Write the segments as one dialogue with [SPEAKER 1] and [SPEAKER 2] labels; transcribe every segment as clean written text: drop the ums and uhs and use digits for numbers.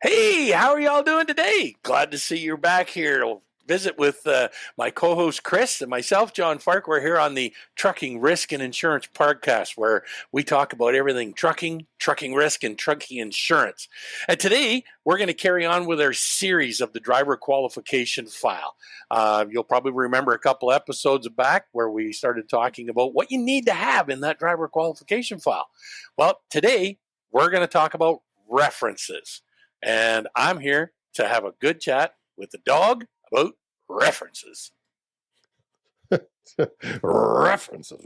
[SPEAKER 1] Hey, how are y'all doing today? Glad to see you're back here to visit with my co-host Chris and myself, John Farquhar, here on the Trucking Risk and Insurance podcast, where we talk about everything trucking, trucking risk, and trucking insurance. And today, we're going to carry on with our series of the driver qualification file. You'll probably remember a couple episodes back where we started talking about what you need to have in that driver qualification file. Well, today, we're going to talk about references. And I'm here to have a good chat with the dog about references.
[SPEAKER 2] References.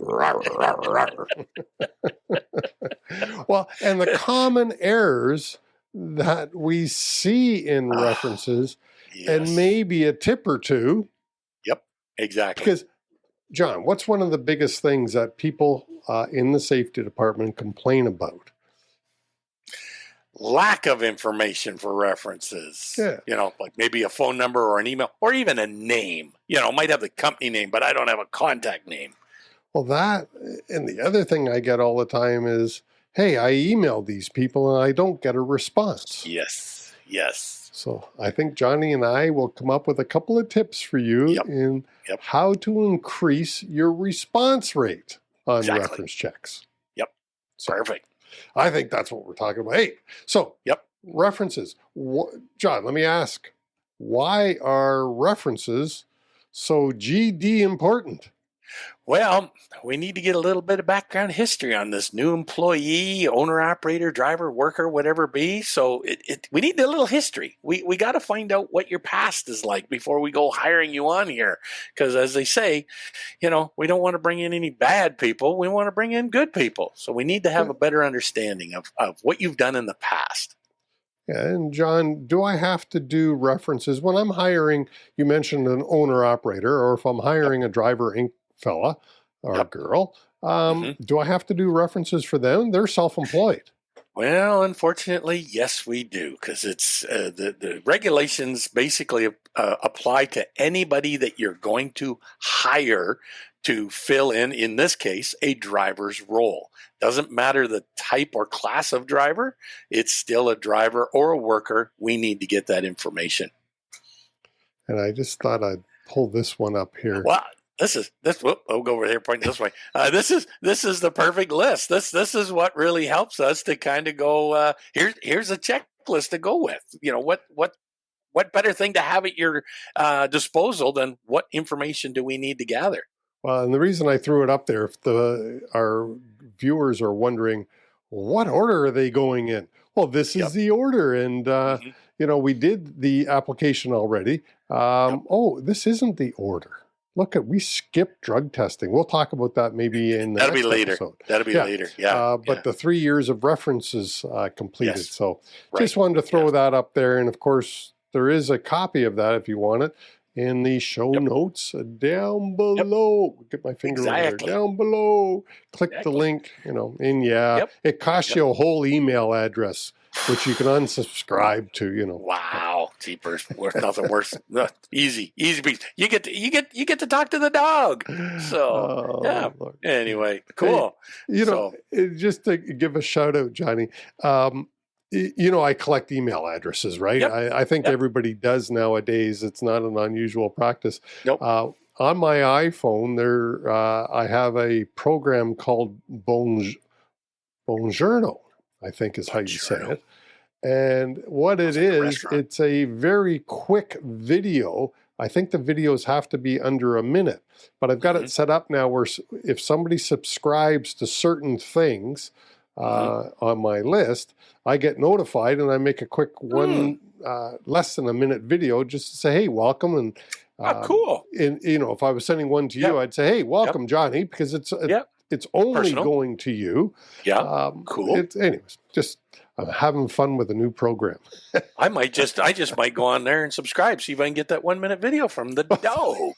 [SPEAKER 2] Well, and the common errors that we see in references,
[SPEAKER 1] Yes.
[SPEAKER 2] and maybe a tip or two.
[SPEAKER 1] Yep, exactly.
[SPEAKER 2] Because, John, what's one of the biggest things that people in the safety department complain about?
[SPEAKER 1] Lack of information for references.
[SPEAKER 2] Yeah.
[SPEAKER 1] You know, like maybe a phone number or an email or even a name. You know, might have the company name, but I don't have a contact name.
[SPEAKER 2] Well, that, and the other thing I get all the time is, hey, I emailed these people and I don't get a response.
[SPEAKER 1] Yes.
[SPEAKER 2] So I think Johnny and I will come up with a couple of tips for you in how to increase your response rate on reference checks.
[SPEAKER 1] Yep. So, perfect.
[SPEAKER 2] I think that's what we're talking about. Hey, so references. John, let me ask, why are references so GD important?
[SPEAKER 1] Well, we need to get a little bit of background history on this new employee, owner, operator, driver, worker, whatever it be. So we need a little history. We got to find out what your past is like before we go hiring you on here. Because as they say, you know, we don't want to bring in any bad people. We want to bring in good people. So we need to have a better understanding of what you've done in the past.
[SPEAKER 2] Yeah, and John, do I have to do references when I'm hiring? You mentioned an owner operator, or if I'm hiring a Driver Inc. fella or girl, do I have to do references for them? They're self-employed.
[SPEAKER 1] Well, unfortunately, yes, we do, because it's the regulations basically apply to anybody that you're going to hire to fill in this case, a driver's role. Doesn't matter the type or class of driver, it's still a driver or a worker. We need to get that information.
[SPEAKER 2] And I just thought I'd pull this one up here.
[SPEAKER 1] Well, I'll go over here, pointing this way. This is the perfect list. This is what really helps us to kind of go, here's a checklist to go with. You know, what better thing to have at your disposal than what information do we need to gather?
[SPEAKER 2] Well, and the reason I threw it up there, if our viewers are wondering, what order are they going in? Well, this is the order. And, you know, we did the application already. Oh, this isn't the order. Look, we skipped drug testing. We'll talk about that maybe in the next episode.
[SPEAKER 1] That'll be later. Yeah.
[SPEAKER 2] But the 3 years of references completed. Yes. So just wanted to throw that up there. And of course, there is a copy of that if you want it in the show notes down below. Get my finger over there. Down below. Click the link, you know, and it costs you a whole email address, which you can unsubscribe to, you know.
[SPEAKER 1] Wow, jeepers, nothing worse. Easy. You get to talk to the dog. So Lord. Anyway, cool.
[SPEAKER 2] Hey, you know, just to give a shout out, Johnny. You know, I collect email addresses, right? I think everybody does nowadays. It's not an unusual practice.
[SPEAKER 1] Nope.
[SPEAKER 2] On my iPhone, I have a program called Bonjourno, I think is how you say it. And what it is, it's a very quick video. I think the videos have to be under a minute, but I've got it set up now where if somebody subscribes to certain things on my list, I get notified and I make a quick less than a minute video just to say, hey, welcome. And
[SPEAKER 1] cool.
[SPEAKER 2] And, you know, if I was sending one to you, I'd say, hey, welcome, Johnny, because it's only going to you.
[SPEAKER 1] Yeah. Cool.
[SPEAKER 2] Anyways, just I'm having fun with a new program.
[SPEAKER 1] I just might go on there and subscribe, see if I can get that 1 minute video from the dog.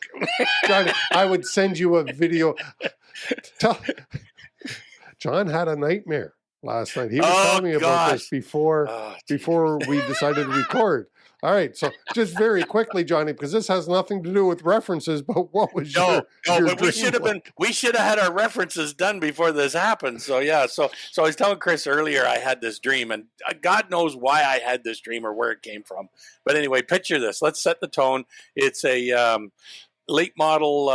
[SPEAKER 2] Johnny, I would send you a video. John had a nightmare. last night. He was
[SPEAKER 1] Oh,
[SPEAKER 2] telling me about this
[SPEAKER 1] gosh.
[SPEAKER 2] before
[SPEAKER 1] Oh,
[SPEAKER 2] before we decided to record. All right, so just very quickly, Johnny, because this has nothing to do with references, but what was
[SPEAKER 1] No,
[SPEAKER 2] your
[SPEAKER 1] but we
[SPEAKER 2] dream like?
[SPEAKER 1] we should have had our references done before this happened. So yeah, so I was telling Chris earlier I had this dream, and God knows why I had this dream or where it came from. But anyway, picture this. Let's set the tone. It's a late model,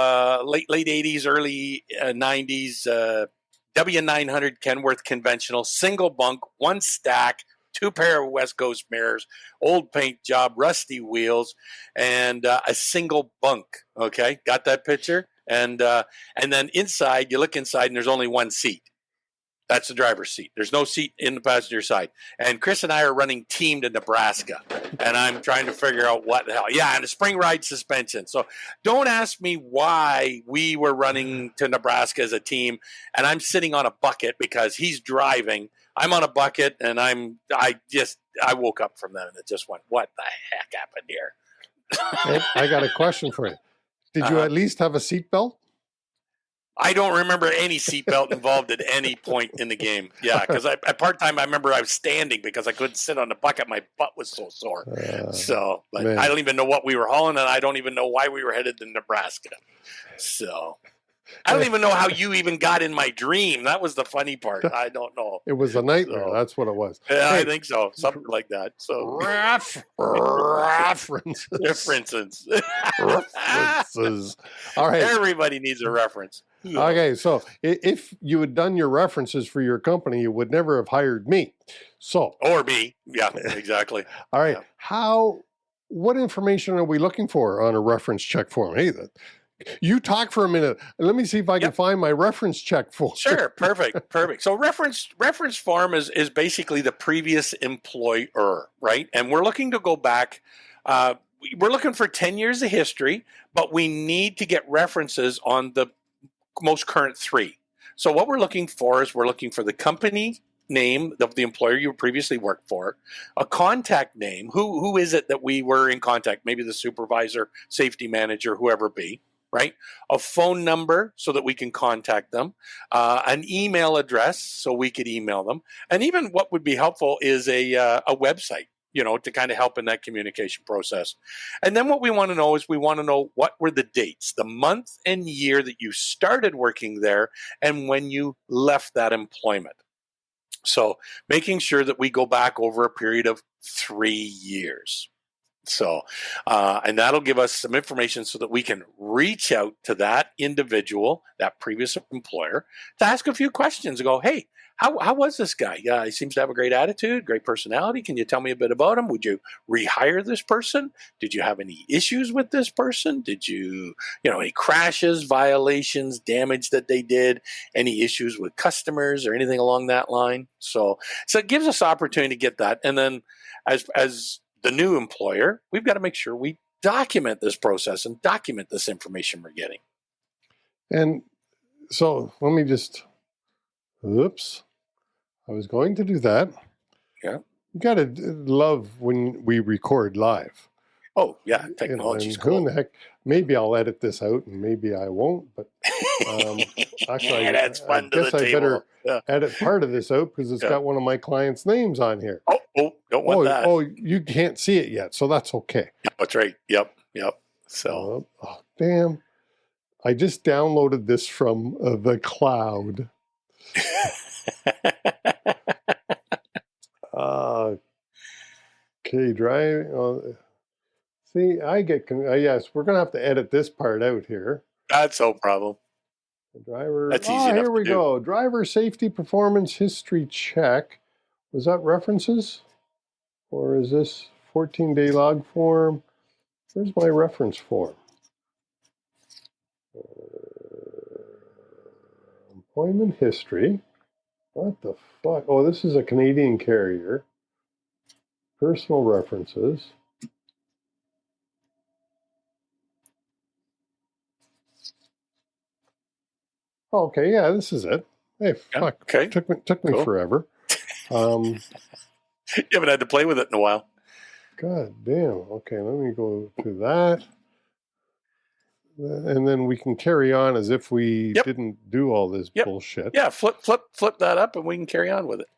[SPEAKER 1] late 80s, early 90s W900 Kenworth conventional, single bunk, one stack, two pair of West Coast mirrors, old paint job, rusty wheels, and a single bunk. Okay, got that picture? And then inside, you look inside, and there's only one seat. That's the driver's seat. There's no seat in the passenger side. And Chris and I are running team to Nebraska. And I'm trying to figure out what the hell. Yeah, and a spring ride suspension. So don't ask me why we were running to Nebraska as a team. And I'm sitting on a bucket because he's driving. I'm on a bucket, and I woke up from that, and it just went, what the heck happened here?
[SPEAKER 2] Hey, I got a question for you. Did you at least have a seatbelt?
[SPEAKER 1] I don't remember any seatbelt involved at any point in the game. Yeah, because at part-time, I remember I was standing because I couldn't sit on the bucket. My butt was so sore. But man. I don't even know what we were hauling, and I don't even know why we were headed to Nebraska. So I don't even know how you even got in my dream. That was the funny part. I don't know.
[SPEAKER 2] It was a nightmare. So, that's what it was.
[SPEAKER 1] Yeah, hey, I think so. Something like that. So
[SPEAKER 2] references. References. All right.
[SPEAKER 1] Everybody needs a reference.
[SPEAKER 2] Okay, so if you had done your references for your company, you would never have hired me. So
[SPEAKER 1] or me. Yeah, exactly.
[SPEAKER 2] All right. Yeah. What information are we looking for on a reference check form? Hey, you talk for a minute. Let me see if I can find my reference check form.
[SPEAKER 1] Sure, perfect. So reference form is basically the previous employer, right? And we're looking to go back. We're looking for 10 years of history, but we need to get references on the most current 3. So what we're looking for is we're looking for the company name of the employer you previously worked for, a contact name. Who is it that we were in contact? Maybe the supervisor, safety manager, whoever it be. Right? A phone number so that we can contact them, an email address so we could email them, and even what would be helpful is a website, to kind of help in that communication process. And then what we want to know is we want to know what were the dates, the month and year that you started working there and when you left that employment. So making sure that we go back over a period of 3 years. So, and that'll give us some information so that we can reach out to that individual, that previous employer, to ask a few questions and go, hey, how was this guy? Yeah, he seems to have a great attitude, great personality. Can you tell me a bit about him? Would you rehire this person? Did you have any issues with this person? Did you, any crashes, violations, damage that they did? Any issues with customers or anything along that line? So it gives us opportunity to get that. And then as the new employer, we've got to make sure we document this process and document this information we're getting.
[SPEAKER 2] And so let me just, oops, I was going to do that.
[SPEAKER 1] Yeah.
[SPEAKER 2] You got to love when we record live.
[SPEAKER 1] Oh, yeah, technology's cool.
[SPEAKER 2] Who in the heck, maybe I'll edit this out and maybe I won't, but actually,
[SPEAKER 1] I guess I
[SPEAKER 2] better edit part of this out because it's got one of my clients' names on here.
[SPEAKER 1] Oh, don't want that.
[SPEAKER 2] Oh, you can't see it yet, so that's okay.
[SPEAKER 1] That's right. Yep. So,
[SPEAKER 2] damn. I just downloaded this from the cloud. Okay, drive. See, I get, yes, we're going to have to edit this part out here.
[SPEAKER 1] That's no problem.
[SPEAKER 2] The driver.
[SPEAKER 1] That's easy enough
[SPEAKER 2] here we
[SPEAKER 1] to do.
[SPEAKER 2] go. Driver safety performance history check. Was that references? Or is this 14-day log form? Where's my reference form? Employment history. What the fuck? Oh, this is a Canadian carrier. Personal references. Okay, yeah, this is it. Hey, fuck.
[SPEAKER 1] Okay.
[SPEAKER 2] Took me
[SPEAKER 1] Cool.
[SPEAKER 2] forever.
[SPEAKER 1] You haven't had to play with it in a while.
[SPEAKER 2] God damn. Okay, let me go to that. And then we can carry on as if we didn't do all this bullshit.
[SPEAKER 1] Yeah, flip that up and we can carry on with it.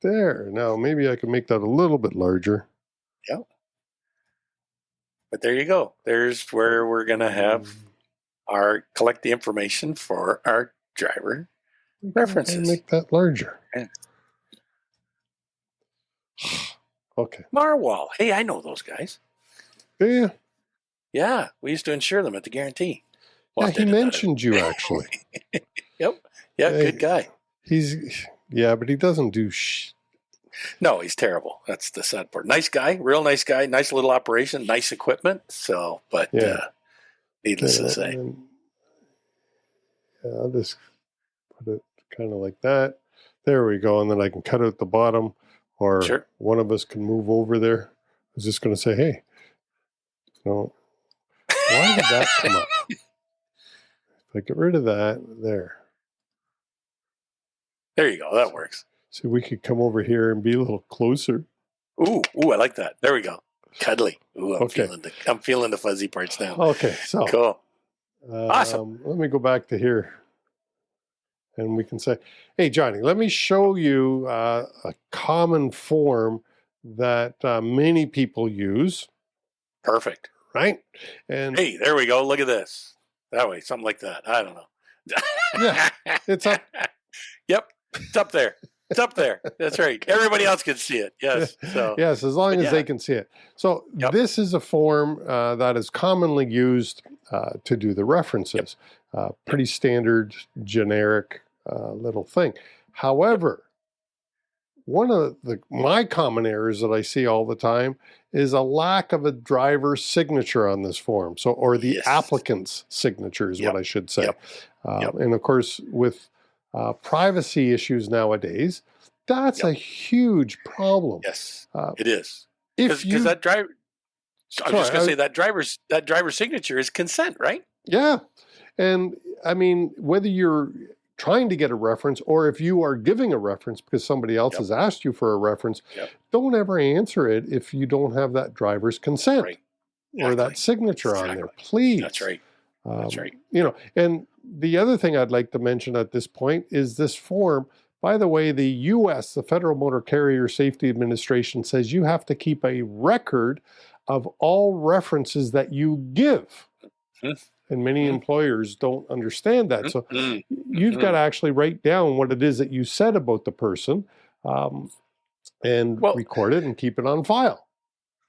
[SPEAKER 2] There. Now, maybe I can make that a little bit larger.
[SPEAKER 1] Yep. But there you go. There's where we're going to have collect the information for our driver references.
[SPEAKER 2] Make that larger.
[SPEAKER 1] Yeah.
[SPEAKER 2] Okay.
[SPEAKER 1] Marwall. Hey, I know those guys.
[SPEAKER 2] Yeah.
[SPEAKER 1] Yeah, we used to insure them at the guarantee.
[SPEAKER 2] Well, he mentioned you actually.
[SPEAKER 1] Yep. Yeah, good guy.
[SPEAKER 2] But he doesn't do
[SPEAKER 1] No, he's terrible. That's the sad part. Nice guy, real nice guy, nice little operation, nice equipment. So, but needless to say.
[SPEAKER 2] I'll just put it kind of like that. There we go. And then I can cut out the bottom, or one of us can move over there. I was just going to say, hey, why did that come up? If I get rid of that, there.
[SPEAKER 1] There you go. That works.
[SPEAKER 2] So we could come over here and be a little closer.
[SPEAKER 1] Ooh, I like that. There we go. Cuddly. Ooh, I'm feeling the fuzzy parts now.
[SPEAKER 2] Okay, so
[SPEAKER 1] cool. Awesome.
[SPEAKER 2] Let me go back to here, and we can say, "Hey, Johnny, let me show you a common form that many people use."
[SPEAKER 1] Perfect.
[SPEAKER 2] Right? And
[SPEAKER 1] hey, there we go. Look at this. That way, something like that. I don't know.
[SPEAKER 2] Yeah, it's up.
[SPEAKER 1] Yep, it's up there. It's up there. That's right. Everybody else can see it. Yes. So
[SPEAKER 2] yes, as long as they can see it. So this is a form that is commonly used to do the references. Pretty standard, generic little thing. However, one of my common errors that I see all the time is a lack of a driver's signature on this form. So, or the applicant's signature is what I should say. And of course, with privacy issues nowadays, that's a huge problem.
[SPEAKER 1] Yes, it is.
[SPEAKER 2] Because
[SPEAKER 1] that driver, I was just going to say that driver's signature is consent, right?
[SPEAKER 2] Yeah. And I mean, whether you're trying to get a reference or if you are giving a reference because somebody else has asked you for a reference, don't ever answer it if you don't have that driver's consent or that signature on there, please.
[SPEAKER 1] That's right. That's right.
[SPEAKER 2] And the other thing I'd like to mention at this point is this form. By the way, the U.S., the Federal Motor Carrier Safety Administration, says you have to keep a record of all references that you give. And many employers don't understand that. So you've got to actually write down what it is that you said about the person and record it and keep it on file.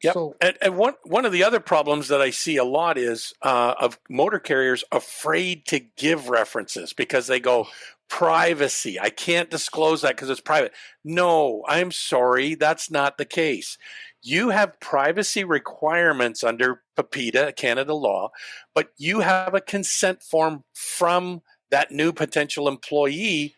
[SPEAKER 1] Yep. So, and one of the other problems that I see a lot is of motor carriers afraid to give references because they go, privacy. I can't disclose that because it's private. No, I'm sorry. That's not the case. You have privacy requirements under PAPITA, Canada law, but you have a consent form from that new potential employee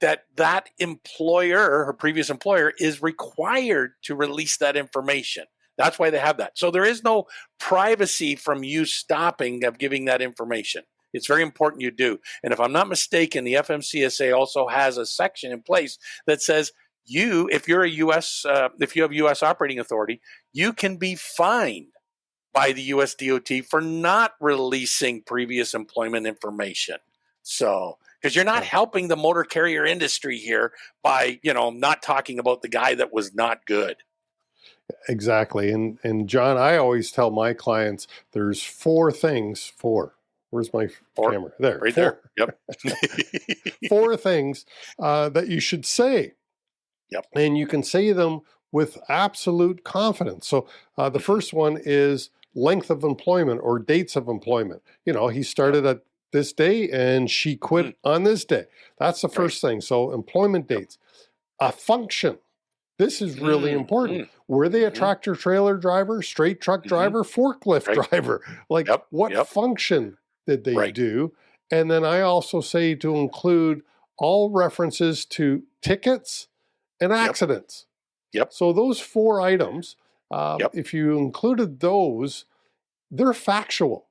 [SPEAKER 1] that employer, her previous employer, is required to release that information. That's why they have that. So there is no privacy from you stopping of giving that information. It's very important you do. And if I'm not mistaken, the FMCSA also has a section in place that says if you're a U.S., if you have U.S. operating authority, you can be fined by the U.S. DOT for not releasing previous employment information. So, because you're not helping the motor carrier industry here by, not talking about the guy that was not good.
[SPEAKER 2] Exactly. And John, I always tell my clients there's four things. Where's my camera? There.
[SPEAKER 1] Right there. Yep.
[SPEAKER 2] 4 things that you should say.
[SPEAKER 1] Yep.
[SPEAKER 2] And you can say them with absolute confidence. So the first one is length of employment or dates of employment. He started at this day and she quit on this day. That's the first thing. So employment dates. A function. This is really important. Were they a tractor trailer driver, straight truck driver, forklift driver? Like what function did they do? And then I also say to include all references to tickets and accidents.
[SPEAKER 1] Yep.
[SPEAKER 2] So those 4 items, if you included those, they're factual.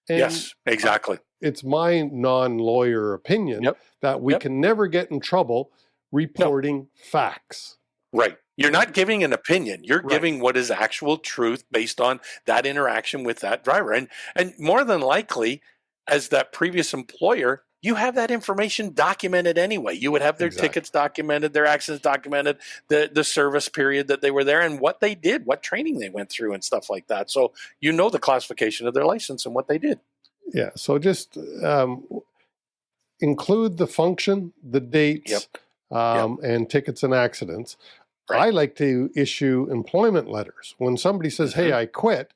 [SPEAKER 2] And
[SPEAKER 1] yes, exactly.
[SPEAKER 2] It's my non-lawyer opinion that we can never get in trouble reporting facts.
[SPEAKER 1] Right. You're not giving an opinion. You're
[SPEAKER 2] Right.
[SPEAKER 1] giving what is actual truth based on that interaction with that driver. And more than likely, as that previous employer, you have that information documented anyway. You would have their tickets documented, their accidents documented, the service period that they were there, and what they did, what training they went through, and stuff like that. So you know the classification of their license and what they did.
[SPEAKER 2] Yeah. So just include the function, the dates, and tickets and accidents. Right. I like to issue employment letters. When somebody says, hey, I quit,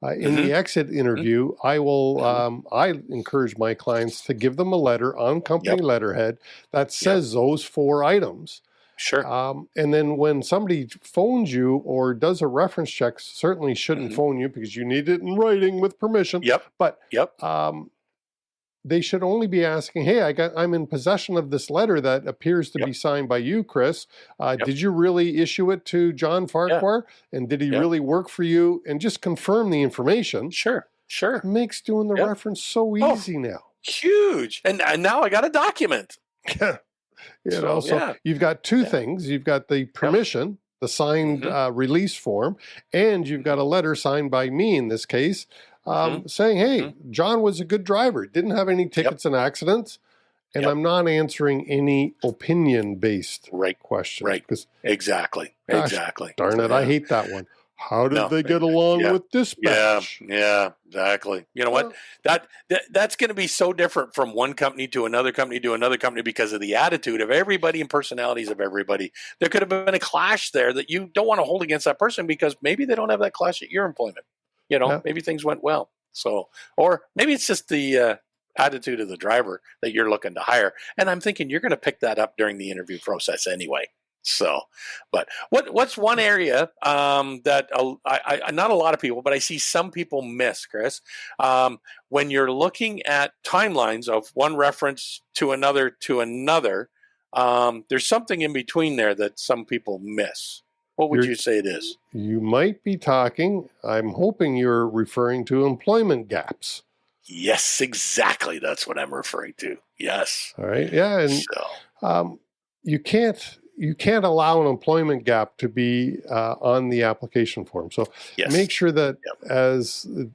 [SPEAKER 2] in the exit interview, I will, I encourage my clients to give them a letter on company letterhead that says those 4 items.
[SPEAKER 1] Sure.
[SPEAKER 2] And then when somebody phones you or does a reference check, certainly shouldn't phone you because you need it in writing with permission. But they should only be asking, hey, I'm in possession of this letter that appears to be signed by you, Chris. Did you really issue it to John Farquhar? And did he really work for you? And just confirm the information.
[SPEAKER 1] Sure.
[SPEAKER 2] It makes doing the reference so easy now.
[SPEAKER 1] Huge. And now I got a document.
[SPEAKER 2] So you've got 2 things. You've got the permission, the signed release form, and you've got a letter signed by me in this case, saying, hey, John was a good driver, didn't have any tickets and accidents, and I'm not answering any opinion-based questions.
[SPEAKER 1] Right. Exactly.
[SPEAKER 2] Darn it, I hate that one. How did they get along with dispatch?
[SPEAKER 1] Yeah, exactly. You know what? That's going to be so different from one company to another company to another company because of the attitude of everybody and personalities of everybody. There could have been a clash there that you don't want to hold against that person because maybe they don't have that clash at your employment. Maybe things went well. So, or maybe it's just the attitude of the driver that you're looking to hire. And I'm thinking you're going to pick that up during the interview process anyway. So, but what's one area that I not a lot of people, but I see some people miss, Chris, when you're looking at timelines of one reference to another, there's something in between there that some people miss. What would you say it is?
[SPEAKER 2] You might be talking, I'm hoping you're referring to employment gaps.
[SPEAKER 1] Yes, exactly. That's what I'm referring to. Yes.
[SPEAKER 2] All right. Yeah. And you can't allow an employment gap to be on the application form. So make sure that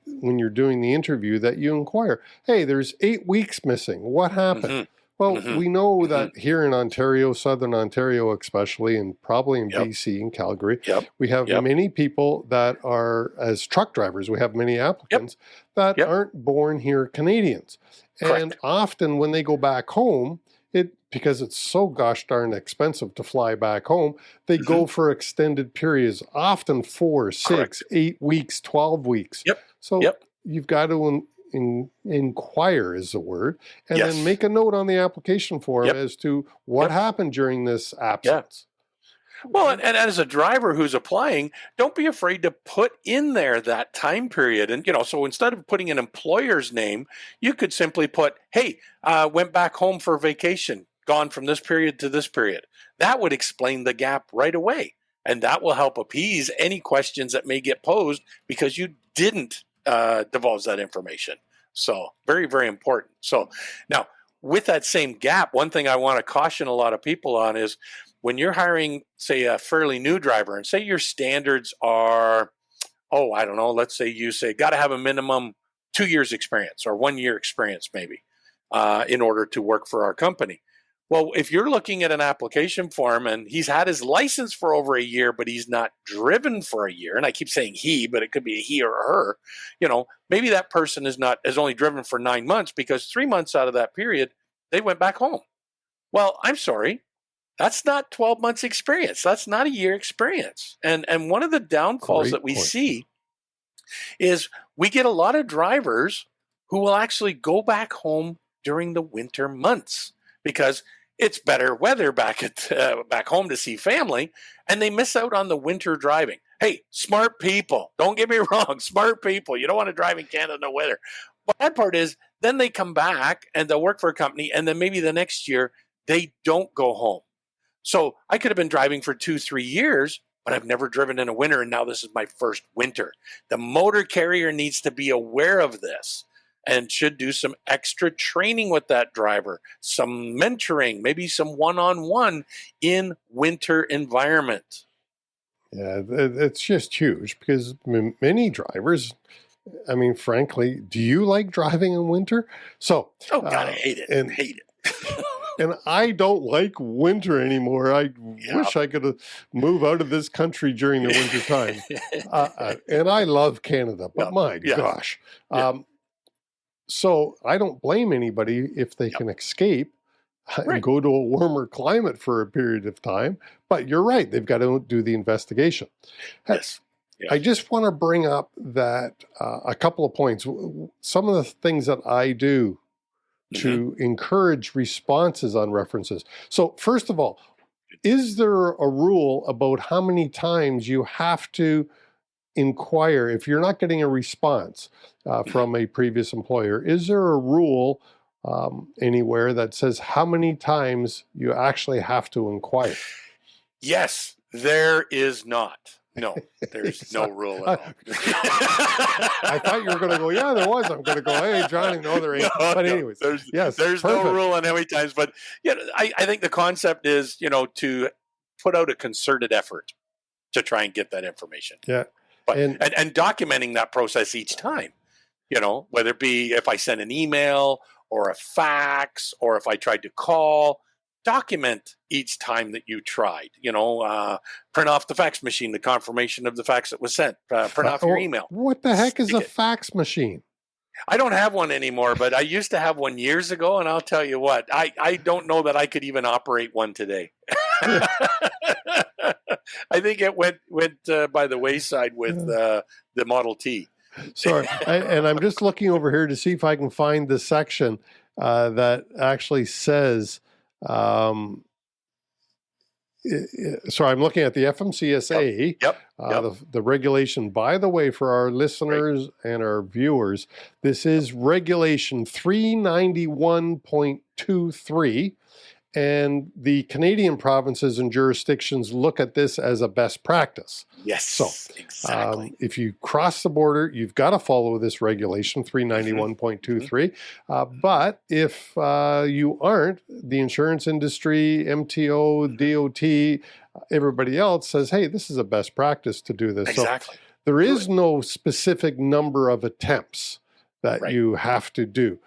[SPEAKER 2] when you're doing the interview that you inquire, hey, there's 8 weeks missing. What happened? Well, we know that here in Ontario, Southern Ontario especially, and probably in BC and Calgary, we have many people that are, as truck drivers, we have many applicants that aren't born here Canadians. And often when they go back home, because it's so gosh darn expensive to fly back home, they go for extended periods, often 4, 6, 8 weeks, 12 weeks. So you've got to inquire is the word, and then make a note on the application form as to what happened during this absence.
[SPEAKER 1] Well, and as a driver who's applying, don't be afraid to put in there that time period. And, so instead of putting an employer's name, you could simply put, hey, went back home for vacation, gone from this period to this period. That would explain the gap right away. And that will help appease any questions that may get posed because you didn't divulge that information. So very, very important. So now with that same gap, one thing I want to caution a lot of people on is when you're hiring, say, a fairly new driver, and say your standards are, I don't know, let's say you say, got to have a minimum 2 years experience or 1 year experience maybe in order to work for our company. Well, if you're looking at an application form and he's had his license for over a year, but he's not driven for a year, and I keep saying he, but it could be a he or a her, maybe that person is only driven for 9 months because 3 months out of that period, they went back home. Well, I'm sorry. That's not 12 months experience. That's not a year experience. And one of the downfalls that we see is we get a lot of drivers who will actually go back home during the winter months because it's better weather back home to see family, and they miss out on the winter driving. Hey, smart people, don't get me wrong, smart people. You don't want to drive in Canada in the winter. But that part is then they come back and they'll work for a company, and then maybe the next year they don't go home. So I could have been driving for 2-3 years, but I've never driven in a winter, and now this is my first winter. The motor carrier needs to be aware of this and should do some extra training with that driver, some mentoring, maybe some one-on-one in winter environment.
[SPEAKER 2] Yeah, it's just huge because many drivers, I mean, frankly, do you like driving in winter? So,
[SPEAKER 1] Oh, God, I hate it.
[SPEAKER 2] and
[SPEAKER 1] Hate it.
[SPEAKER 2] and I don't like winter anymore. I
[SPEAKER 1] Yeah.
[SPEAKER 2] wish I could move out of this country during the winter time. And I love Canada, but
[SPEAKER 1] Yeah.
[SPEAKER 2] my
[SPEAKER 1] Yeah.
[SPEAKER 2] gosh.
[SPEAKER 1] Yeah.
[SPEAKER 2] So I don't blame anybody if they can escape and
[SPEAKER 1] Right.
[SPEAKER 2] go to a warmer climate for a period of time. But you're right, they've got to do the investigation.
[SPEAKER 1] Yes. Yeah.
[SPEAKER 2] I just want to bring up that a couple of points. Some of the things that I do to encourage responses on references. So first of all, is there a rule about how many times you have to inquire if you're not getting a response from a previous employer? Is there a rule anywhere that says how many times you actually have to inquire?
[SPEAKER 1] Yes, there is not. No, there's no rule at all.
[SPEAKER 2] I thought you were going to go, yeah, there was. I'm going to go, hey, Johnny, no, there ain't.
[SPEAKER 1] No,
[SPEAKER 2] But anyways,
[SPEAKER 1] there's no rule on how many times. But yeah, I think the concept is, to put out a concerted effort to try and get that information.
[SPEAKER 2] Yeah.
[SPEAKER 1] But and documenting that process each time, whether it be if I send an email or a fax or if I tried to call, document each time that you tried. Print off the fax machine, the confirmation of the fax that was sent. Print off your email.
[SPEAKER 2] What the heck is a fax machine?
[SPEAKER 1] I don't have one anymore, but I used to have one years ago, and I'll tell you what, I don't know that I could even operate one today. I think it went by the wayside with the Model T.
[SPEAKER 2] Sorry, and I'm just looking over here to see if I can find the section that actually says. Sorry, I'm looking at the FMCSA.
[SPEAKER 1] Yep.
[SPEAKER 2] The regulation. By the way, for our listeners and our viewers, this is Regulation 391.23. And the Canadian provinces and jurisdictions look at this as a best practice.
[SPEAKER 1] Yes,
[SPEAKER 2] so,
[SPEAKER 1] exactly.
[SPEAKER 2] If you cross the border, you've got to follow this regulation, 391.23. But if you aren't, the insurance industry, MTO, DOT, everybody else says, hey, this is a best practice to do this.
[SPEAKER 1] Exactly.
[SPEAKER 2] So there is no specific number of attempts that you have to do.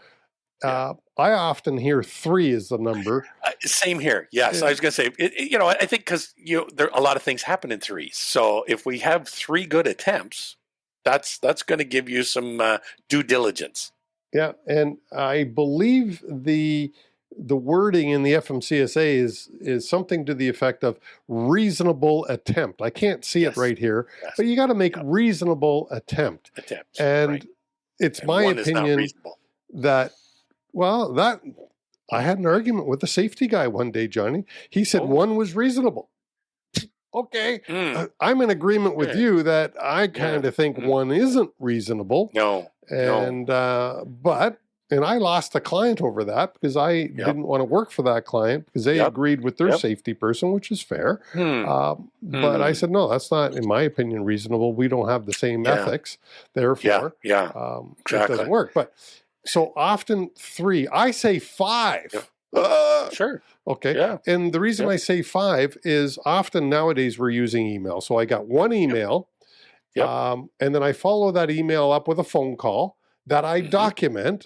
[SPEAKER 2] I often hear 3 is the number.
[SPEAKER 1] Same here. Yes, I was going to say, I think because there a lot of things happen in 3s. So if we have 3 good attempts, that's going to give you some due diligence.
[SPEAKER 2] Yeah, and I believe the wording in the FMCSA is something to the effect of reasonable attempt. I can't see it right here, but you got to make reasonable attempt. And it's my opinion that. Well, I had an argument with a safety guy one day, Johnny. He said 1 was reasonable. Okay. I'm in agreement with you that I kind of think 1 isn't reasonable.
[SPEAKER 1] No.
[SPEAKER 2] And, and I lost a client over that because I didn't want to work for that client because they agreed with their safety person, which is fair. But I said, no, that's not, in my opinion, reasonable. We don't have the same ethics. Therefore, it doesn't work. But so often 3, I say 5.
[SPEAKER 1] Sure.
[SPEAKER 2] Okay. Yeah. And the reason I say 5 is often nowadays we're using email. So I got 1 email, and then I follow that email up with a phone call that I document.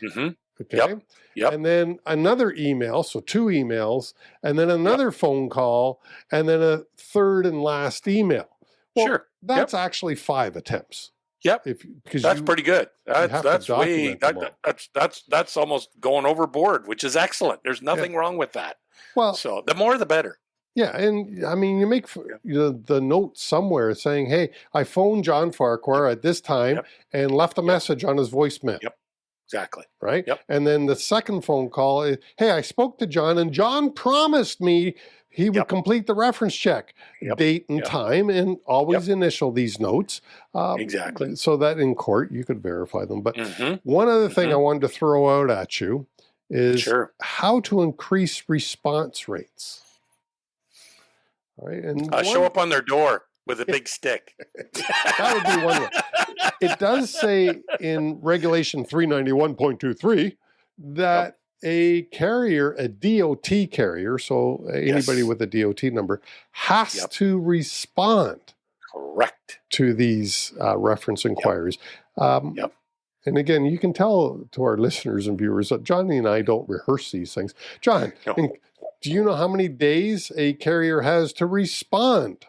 [SPEAKER 2] Okay. And then another email, so 2 emails, and then another phone call, and then a third and last email. Well, that's actually 5 attempts.
[SPEAKER 1] Yep, because that's pretty good. That's way that's almost going overboard, which is excellent. There's nothing wrong with that. Well, so the more the better.
[SPEAKER 2] Yeah, and I mean, you make the note somewhere saying, "Hey, I phoned John Farquhar at this time and left a message on his voicemail."
[SPEAKER 1] Yep, exactly.
[SPEAKER 2] Right. Yep. And then the second phone call is, "Hey, I spoke to John, and John promised me he would complete the reference check, date and time, and always initial these notes."
[SPEAKER 1] Exactly.
[SPEAKER 2] So that in court you could verify them. But one other thing I wanted to throw out at you is how to increase response rates. All right. And
[SPEAKER 1] show up on their door with a big stick.
[SPEAKER 2] That would be one way. It does say in Regulation 391.23 that a carrier, a DOT carrier, so anybody with a DOT number, has to respond
[SPEAKER 1] Correct.
[SPEAKER 2] to these reference inquiries.
[SPEAKER 1] Yep.
[SPEAKER 2] And again, you can tell to our listeners and viewers that Johnny and I don't rehearse these things. John,
[SPEAKER 1] No.
[SPEAKER 2] do you know how many days a carrier has to respond?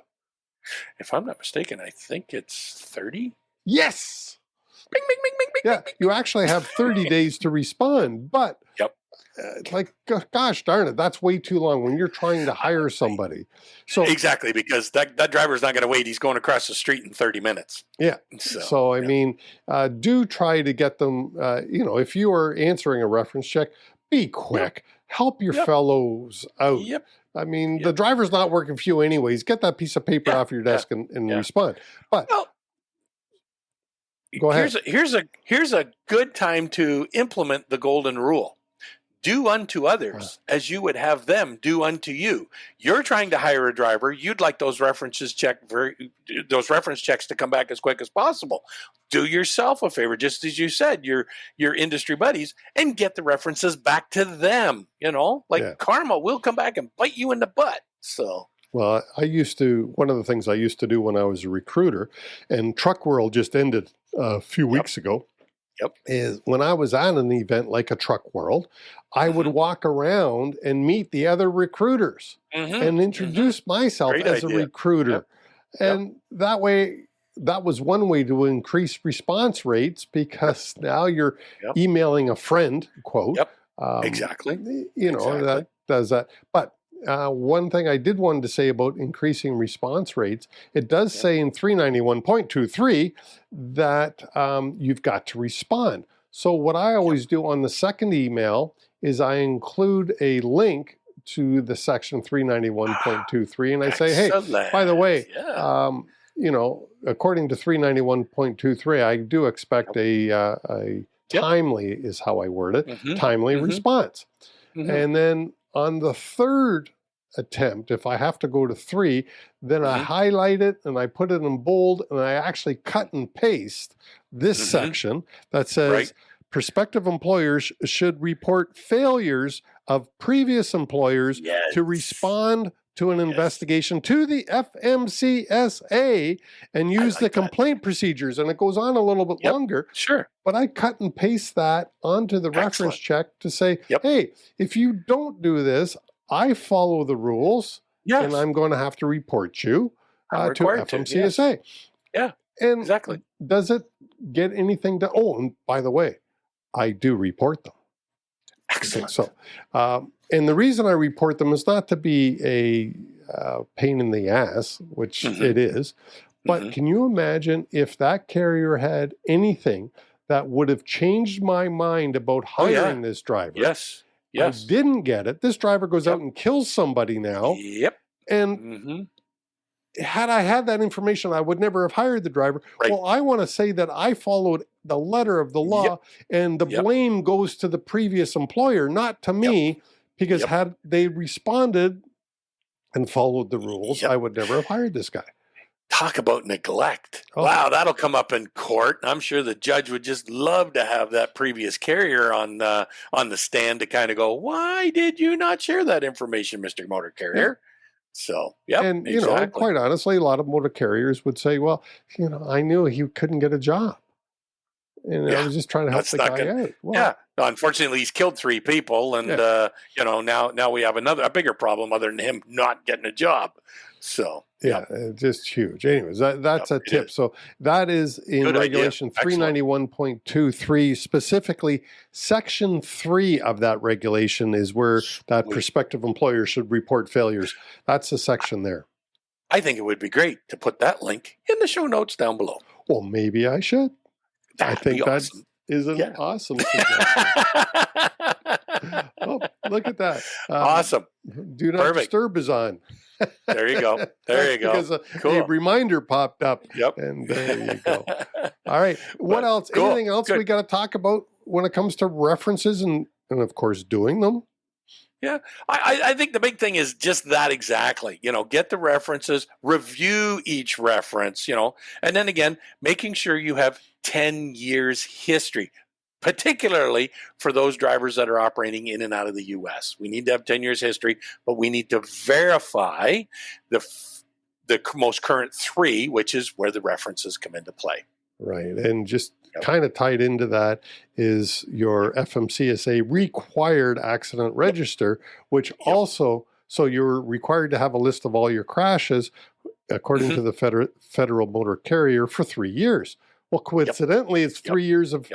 [SPEAKER 1] If I'm not mistaken, I think it's 30.
[SPEAKER 2] Yes.
[SPEAKER 1] Bing, bing, bing, bing, bing,
[SPEAKER 2] Yeah,
[SPEAKER 1] bing, bing.
[SPEAKER 2] you actually have 30 days to respond, but
[SPEAKER 1] Yep.
[SPEAKER 2] Gosh darn it, that's way too long when you're trying to hire somebody. So
[SPEAKER 1] Exactly, because that driver's not going to wait. He's going across the street in 30 minutes.
[SPEAKER 2] yeah. So I mean, do try to get them, if you are answering a reference check, be quick. Help your fellows out.
[SPEAKER 1] Yep.
[SPEAKER 2] I mean, the driver's not working for you anyways. Get that piece of paper off your desk and respond. But go ahead.
[SPEAKER 1] Here's a good time to implement the golden rule. Do unto others as you would have them do unto you. You're trying to hire a driver. You'd like those reference checks to come back as quick as possible. Do yourself a favor, just as you said, your industry buddies, and get the references back to them. Karma will come back and bite you in the butt. So.
[SPEAKER 2] Well, one of the things I used to do when I was a recruiter, and Truck World just ended a few weeks ago, is when I was at an event like a Truck World, I would walk around and meet the other recruiters and introduce myself as a recruiter. And that way, that was one way to increase response rates, because now you're emailing a friend, quote.
[SPEAKER 1] Exactly.
[SPEAKER 2] That does that. But one thing I did want to say about increasing response rates, it does say in 391.23 that you've got to respond. So what I always do on the second email is I include a link to the section 391.23, and I say, hey, by the way, according to 391.23, I do expect a timely, is how I word it, timely response. And then on the third attempt, if I have to go to 3, then I highlight it and I put it in bold, and I actually cut and paste this section that says prospective employers should report failures of previous employers to respond to an investigation to the FMCSA and use the complaint procedures. And it goes on a little bit longer.
[SPEAKER 1] Sure.
[SPEAKER 2] But I cut and paste that onto the reference check to say, hey, if you don't do this, I follow the rules, and I'm going to have to report you to FMCSA.
[SPEAKER 1] Yeah,
[SPEAKER 2] and
[SPEAKER 1] exactly.
[SPEAKER 2] Does it get anything done? Oh, and by the way, I do report them.
[SPEAKER 1] Excellent.
[SPEAKER 2] Okay, so, and the reason I report them is not to be a pain in the ass, which it is, but can you imagine if that carrier had anything that would have changed my mind about hiring this driver?
[SPEAKER 1] Yes.
[SPEAKER 2] I didn't get it. This driver goes out and kills somebody now. And had I had that information, I would never have hired the driver. Well, I want to say that I followed the letter of the law, and the blame goes to the previous employer, not to me, because had they responded and followed the rules, I would never have hired this guy.
[SPEAKER 1] Talk about neglect. Wow, that'll come up in court. I'm sure the judge would just love to have that previous carrier on the stand to kind of go, why did you not share that information, Mr. Motor Carrier? So,
[SPEAKER 2] and, quite honestly, a lot of motor carriers would say, well, I knew he couldn't get a job. And I was just trying to help the guy out. Well,
[SPEAKER 1] unfortunately, he's killed 3 people, and now we have a bigger problem other than him not getting a job. So
[SPEAKER 2] just huge. Anyways, that's a tip. So that is in Regulation 391.23, specifically Section 3 of that regulation is where that prospective employer should report failures. That's the section there.
[SPEAKER 1] I think it would be great to put that link in the show notes down below.
[SPEAKER 2] Well, maybe I should. I think that is an awesome suggestion. Oh, look at that.
[SPEAKER 1] Awesome.
[SPEAKER 2] Do not disturb is on.
[SPEAKER 1] There you go. There you go.
[SPEAKER 2] Because a reminder popped up. And there you go. All right. What else? Cool. Anything else we got to talk about when it comes to references and of course, doing them?
[SPEAKER 1] Yeah, I think the big thing is just that exactly. Get the references, review each reference, and then again, making sure you have 10 years history, particularly for those drivers that are operating in and out of the U.S. We need to have 10 years history, but we need to verify the most current 3, which is where the references come into play.
[SPEAKER 2] Right. And just kind of tied into that is your FMCSA required accident register, which also, so you're required to have a list of all your crashes according to the federal motor carrier for 3 years. Well, coincidentally, it's 3 years of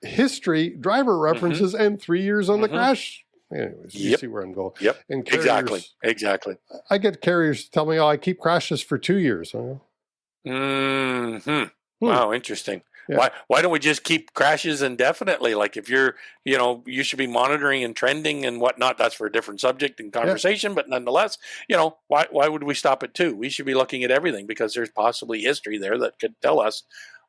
[SPEAKER 2] history, driver references, and 3 years on the crash. Anyways, you see where I'm going. And carriers,
[SPEAKER 1] exactly.
[SPEAKER 2] I get carriers tell me, I keep crashes for 2 years.
[SPEAKER 1] Wow, interesting. Why don't we just keep crashes indefinitely? Like if you're, you should be monitoring and trending and whatnot. That's for a different subject and conversation, but nonetheless, why would we stop at 2? We should be looking at everything because there's possibly history there that could tell us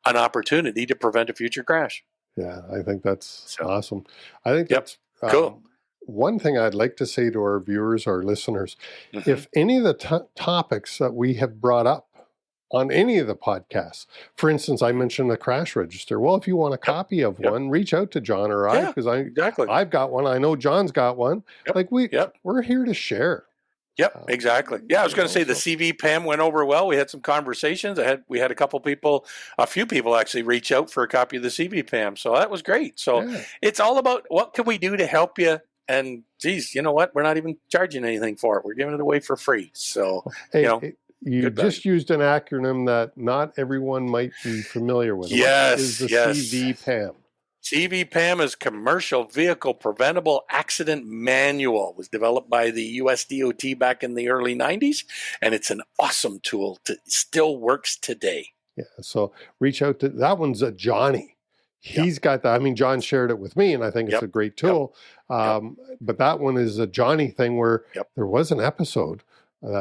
[SPEAKER 1] an opportunity to prevent a future crash.
[SPEAKER 2] Yeah, I think that's awesome. I think that's
[SPEAKER 1] cool.
[SPEAKER 2] One thing I'd like to say to our viewers, our listeners, if any of the topics that we have brought up on any of the podcasts, for instance, I mentioned the crash register. Well, if you want a copy of one, reach out to John or I, because I've got one. I know John's got one. Like we're here to share.
[SPEAKER 1] Exactly. I was going to say the CV PAM went over well. We had some conversations. We had a few people actually reach out for a copy of the CV PAM. So that was great. So it's all about what can we do to help you. And geez, you know what? We're not even charging anything for it. We're giving it away for free. So,
[SPEAKER 2] you just used an acronym that not everyone might be familiar with.
[SPEAKER 1] Yes,
[SPEAKER 2] what is the CV PAM?
[SPEAKER 1] CV PAM is Commercial Vehicle Preventable Accident Manual. It was developed by the US DOT back in the early 90s, and it's an awesome tool. Still works today.
[SPEAKER 2] Yeah, so reach out to, that one's a Johnny. He's got that. I mean, John shared it with me, and I think it's a great tool. But that one is a Johnny thing where there was an episode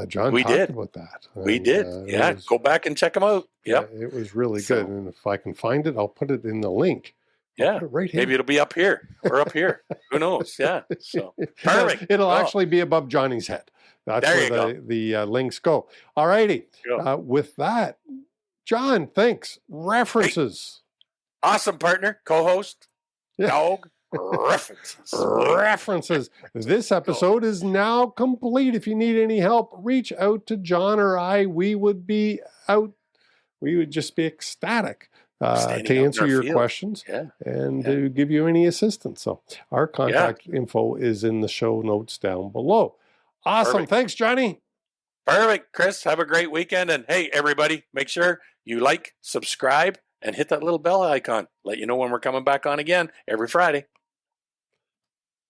[SPEAKER 2] John talked about that.
[SPEAKER 1] We did. Go back and check them out.
[SPEAKER 2] It was really good. And if I can find it, I'll put it in the link. Right here.
[SPEAKER 1] Maybe it'll be up here or up here. Who knows? So perfect.
[SPEAKER 2] It'll actually be above Johnny's head. That's where the links go. All righty. With that, John, thanks. References.
[SPEAKER 1] Awesome, partner. Co-host. Dawg.
[SPEAKER 2] References. This episode is now complete. If you need any help, reach out to John or I. We would just be ecstatic to answer your questions and to give you any assistance. So our contact info is in the show notes down below. Awesome. Perfect. Thanks, Johnny.
[SPEAKER 1] Perfect. Chris, have a great weekend. And hey, everybody, make sure you like, subscribe, and hit that little bell icon. Let you know when we're coming back on again every Friday.